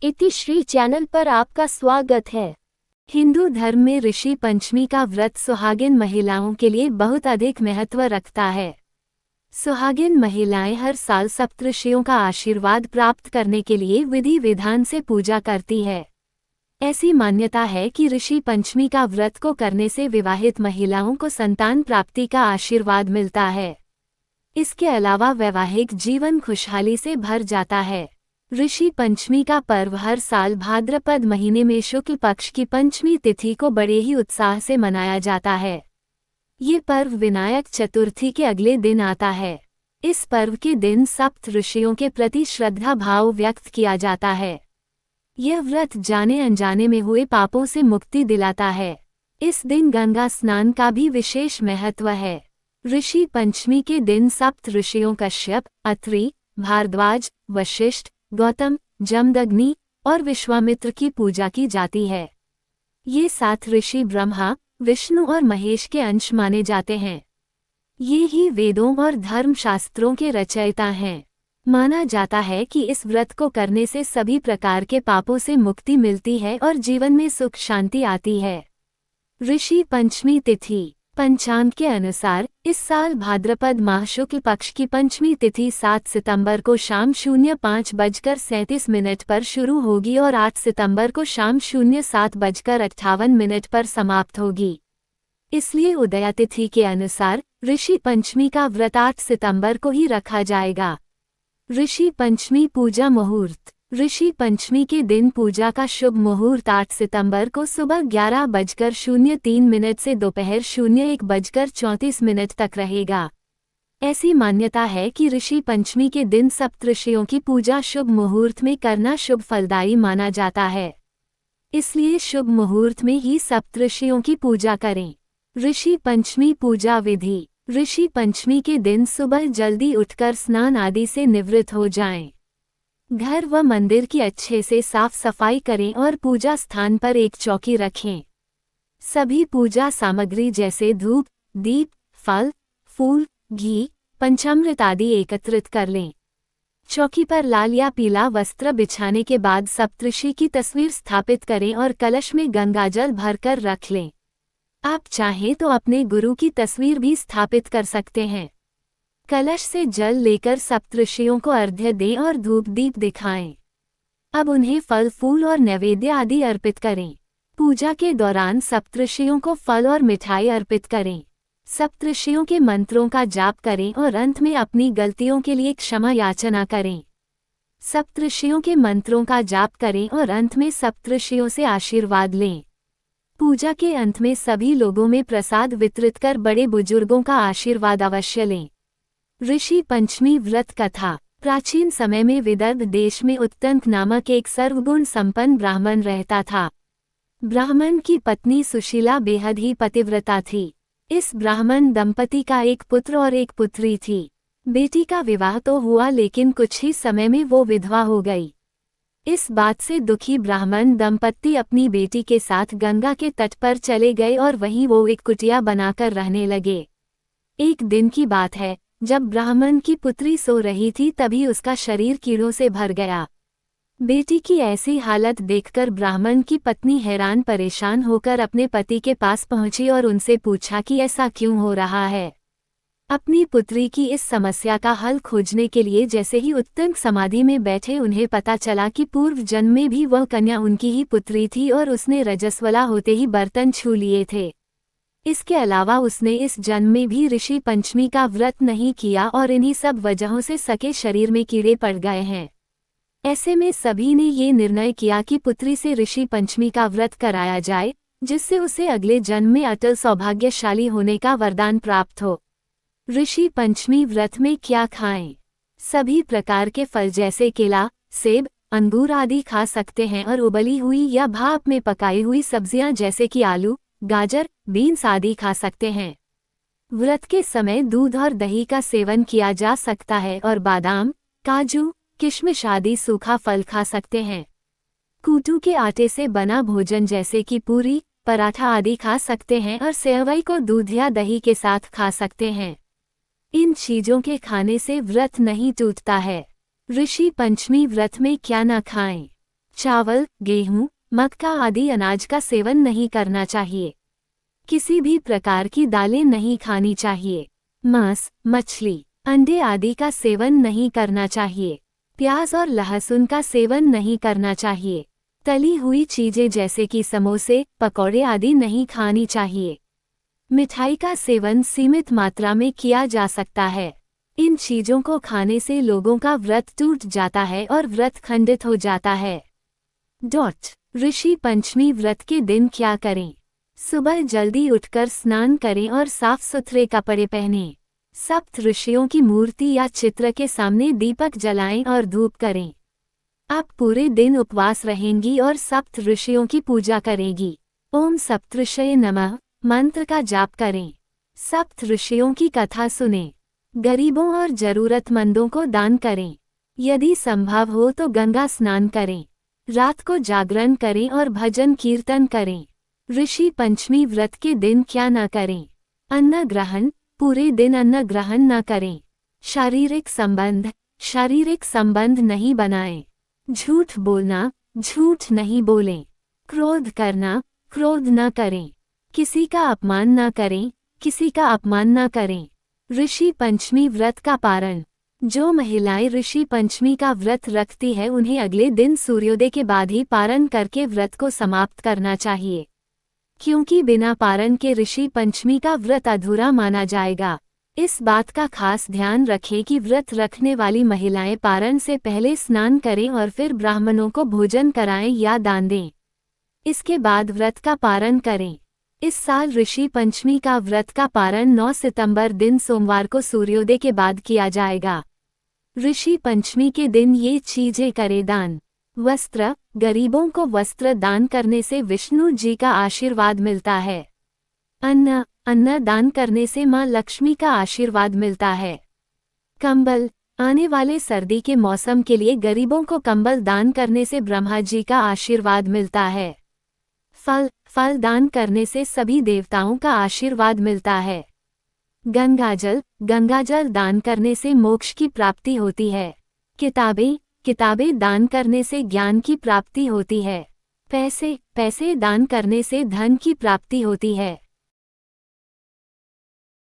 इतिश्री channel पर आपका स्वागत है। हिंदू धर्म में ऋषि पंचमी का व्रत सुहागिन महिलाओं के लिए बहुत अधिक महत्व रखता है। सुहागिन महिलाएं हर साल सप्तऋषियों का आशीर्वाद प्राप्त करने के लिए विधि विधान से पूजा करती है। ऐसी मान्यता है कि ऋषि पंचमी का व्रत को करने से विवाहित महिलाओं को संतान प्राप्ति का आशीर्वाद मिलता है। इसके अलावा वैवाहिक जीवन खुशहाली से भर जाता है। ऋषि पंचमी का पर्व हर साल भाद्रपद महीने में शुक्ल पक्ष की पंचमी तिथि को बड़े ही उत्साह से मनाया जाता है। ये पर्व विनायक चतुर्थी के अगले दिन आता है। इस पर्व के दिन सप्त ऋषियों के प्रति श्रद्धा भाव व्यक्त किया जाता है। यह व्रत जाने अनजाने में हुए पापों से मुक्ति दिलाता है। इस दिन गंगा स्नान का भी विशेष महत्व है। ऋषि पंचमी के दिन सप्त ऋषियों कश्यप, अत्रि, भारद्वाज, वशिष्ठ, गौतम, जमदग्नि और विश्वामित्र की पूजा की जाती है। ये 7 ऋषि ब्रह्मा, विष्णु और महेश के अंश माने जाते हैं। ये ही वेदों और धर्मशास्त्रों के रचयिता हैं। माना जाता है कि इस व्रत को करने से सभी प्रकार के पापों से मुक्ति मिलती है और जीवन में सुख शांति आती है। ऋषि पंचमी तिथि। पंचांग के अनुसार इस साल भाद्रपद माह शुक्ल पक्ष की पंचमी तिथि 7 सितंबर को शाम 05:37 पर शुरू होगी और 8 सितंबर को शाम 07:58 पर समाप्त होगी। इसलिए उदया तिथि के अनुसार ऋषि पंचमी का व्रत 8 सितंबर को ही रखा जाएगा। ऋषि पंचमी पूजा मुहूर्त। ऋषि पंचमी के दिन पूजा का शुभ मुहूर्त 8 सितंबर को सुबह 11:03 से दोपहर 01:34 तक रहेगा। ऐसी मान्यता है कि ऋषि पंचमी के दिन सप्तऋषियों की पूजा शुभ मुहूर्त में करना शुभ फलदायी माना जाता है। इसलिए शुभ मुहूर्त में ही सप्तऋषियों की पूजा करें। ऋषि पंचमी पूजा विधि। ऋषि पंचमी के दिन सुबह जल्दी उठकर स्नान आदि से निवृत्त हो जाएं। घर व मंदिर की अच्छे से साफ सफाई करें और पूजा स्थान पर एक चौकी रखें। सभी पूजा सामग्री जैसे धूप, दीप, फल, फूल, घी, पंचामृत आदि एकत्रित कर लें। चौकी पर लाल या पीला वस्त्र बिछाने के बाद सप्तऋषि की तस्वीर स्थापित करें और कलश में गंगाजल भरकर रख लें। आप चाहें तो अपने गुरु की तस्वीर भी स्थापित कर सकते हैं। कलश से जल लेकर सप्तऋषियों को अर्घ्य दें और धूप दीप दिखाएं। अब उन्हें फल फूल और नैवेद्य आदि अर्पित करें। पूजा के दौरान सप्तऋषियों को फल और मिठाई अर्पित करें। सप्तऋषियों के मंत्रों का जाप करें और अंत में अपनी गलतियों के लिए क्षमा याचना करें। सप्तऋषियों के मंत्रों का जाप करें और अंत में सप्तऋषियों से आशीर्वाद लें। पूजा के अंत में सभी लोगों में प्रसाद वितरित कर बड़े बुजुर्गों का आशीर्वाद अवश्य लें। ऋषि पंचमी व्रत कथा। प्राचीन समय में विदर्भ देश में उत्तंक नामक एक सर्वगुण संपन्न ब्राह्मण रहता था। ब्राह्मण की पत्नी सुशीला बेहद ही पतिव्रता थी। इस ब्राह्मण दंपति का एक पुत्र और एक पुत्री थी। बेटी का विवाह तो हुआ लेकिन कुछ ही समय में वो विधवा हो गई। इस बात से दुखी ब्राह्मण दंपति अपनी बेटी के साथ गंगा के तट पर चले गए और वहीं वो एक कुटिया बनाकर रहने लगे। एक दिन की बात है, जब ब्राह्मण की पुत्री सो रही थी तभी उसका शरीर कीड़ों से भर गया। बेटी की ऐसी हालत देखकर ब्राह्मण की पत्नी हैरान परेशान होकर अपने पति के पास पहुंची और उनसे पूछा कि ऐसा क्यों हो रहा है। अपनी पुत्री की इस समस्या का हल खोजने के लिए जैसे ही उत्तंक समाधि में बैठे उन्हें पता चला कि पूर्व जन्म में भी वह कन्या उनकी ही पुत्री थी और उसने रजस्वला होते ही बर्तन छू लिए थे। इसके अलावा उसने इस जन्म में भी ऋषि पंचमी का व्रत नहीं किया और इन्हीं सब वजहों से सके शरीर में कीड़े पड़ गए हैं। ऐसे में सभी ने ये निर्णय किया कि पुत्री से ऋषि पंचमी का व्रत कराया जाए, जिससे उसे अगले जन्म में अटल सौभाग्यशाली होने का वरदान प्राप्त हो। ऋषि पंचमी व्रत में क्या खाएं? सभी प्रकार के फल जैसे केला, सेब, अंगूर आदि खा सकते हैं और उबली हुई या भाप में पकाई हुई सब्जियां जैसे कि आलू, गाजर, बीन्स आदि खा सकते हैं। व्रत के समय दूध और दही का सेवन किया जा सकता है और बादाम, काजू, किशमिश आदि सूखा फल खा सकते हैं। कूटू के आटे से बना भोजन जैसे कि पूरी, पराठा आदि खा सकते हैं और सेवई को दूध या दही के साथ खा सकते हैं। इन चीजों के खाने से व्रत नहीं टूटता है। ऋषि पंचमी व्रत में क्या न खाएं? चावल, गेहूं, मक्का आदि अनाज का सेवन नहीं करना चाहिए। किसी भी प्रकार की दालें नहीं खानी चाहिए। मांस, मछली, अंडे आदि का सेवन नहीं करना चाहिए। प्याज और लहसुन का सेवन नहीं करना चाहिए। तली हुई चीजें जैसे कि समोसे, पकौड़े आदि नहीं खानी चाहिए। मिठाई का सेवन सीमित मात्रा में किया जा सकता है। इन चीजों को खाने से लोगों का व्रत टूट जाता है और व्रत खंडित हो जाता है। ऋषि पंचमी व्रत के दिन क्या करें? सुबह जल्दी उठकर स्नान करें और साफ सुथरे कपड़े पहनें। सप्त ऋषियों की मूर्ति या चित्र के सामने दीपक जलाएं और धूप करें। आप पूरे दिन उपवास रहेंगी और सप्त ऋषियों की पूजा करेगी। ओम सप्तऋषये नमः मंत्र का जाप करें। सप्त ऋषियों की कथा सुनें। गरीबों और जरूरतमंदों को दान करें। यदि संभव हो तो गंगा स्नान करें। रात को जागरण करें और भजन कीर्तन करें। ऋषि पंचमी व्रत के दिन क्या न करें? अन्न ग्रहण, पूरे दिन अन्न ग्रहण न करें। शारीरिक संबंध नहीं बनाएं। झूठ बोलना, झूठ नहीं बोलें। क्रोध करना, क्रोध न करें। किसी का अपमान न करें, किसी का अपमान न करें। ऋषि पंचमी व्रत का पारण। जो महिलाएं ऋषि पंचमी का व्रत रखती है उन्हें अगले दिन सूर्योदय के बाद ही पारण करके व्रत को समाप्त करना चाहिए, क्योंकि बिना पारण के ऋषि पंचमी का व्रत अधूरा माना जाएगा। इस बात का खास ध्यान रखें कि व्रत रखने वाली महिलाएं पारण से पहले स्नान करें और फिर ब्राह्मणों को भोजन कराएं या दान दें। इसके बाद व्रत का पारण करें। इस साल ऋषि पंचमी का व्रत का पारण 9 सितंबर दिन सोमवार को सूर्योदय के बाद किया जाएगा। ऋषि पंचमी के दिन ये चीजें करें। दान। वस्त्र, गरीबों को वस्त्र दान करने से विष्णु जी का आशीर्वाद मिलता है। अन्न दान करने से मां लक्ष्मी का आशीर्वाद मिलता है। कंबल, आने वाले सर्दी के मौसम के लिए गरीबों को कंबल दान करने से ब्रह्मा जी का आशीर्वाद मिलता है। फल दान करने से सभी देवताओं का आशीर्वाद मिलता है। गंगाजल दान करने से मोक्ष की प्राप्ति होती है। किताबें दान करने से ज्ञान की प्राप्ति होती है। पैसे दान करने से धन की प्राप्ति होती है।